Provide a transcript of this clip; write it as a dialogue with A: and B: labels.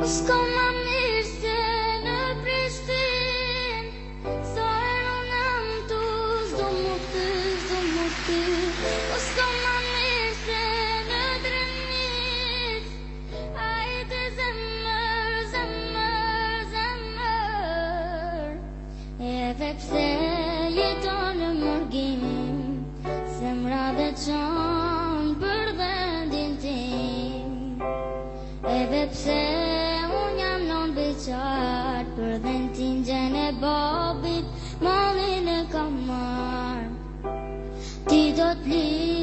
A: S'ka ma mirë se në Prishtin, sa herë unë jam tu, s'do mu kty. S'ka ma mirë se në Drenic, hajde zemër. Edhe pse jeton në Murgjim, zemra dhe qan për vendin tim. Edhe pse për dhentin gjen e babit, mallin e kam marr. Ti do t'li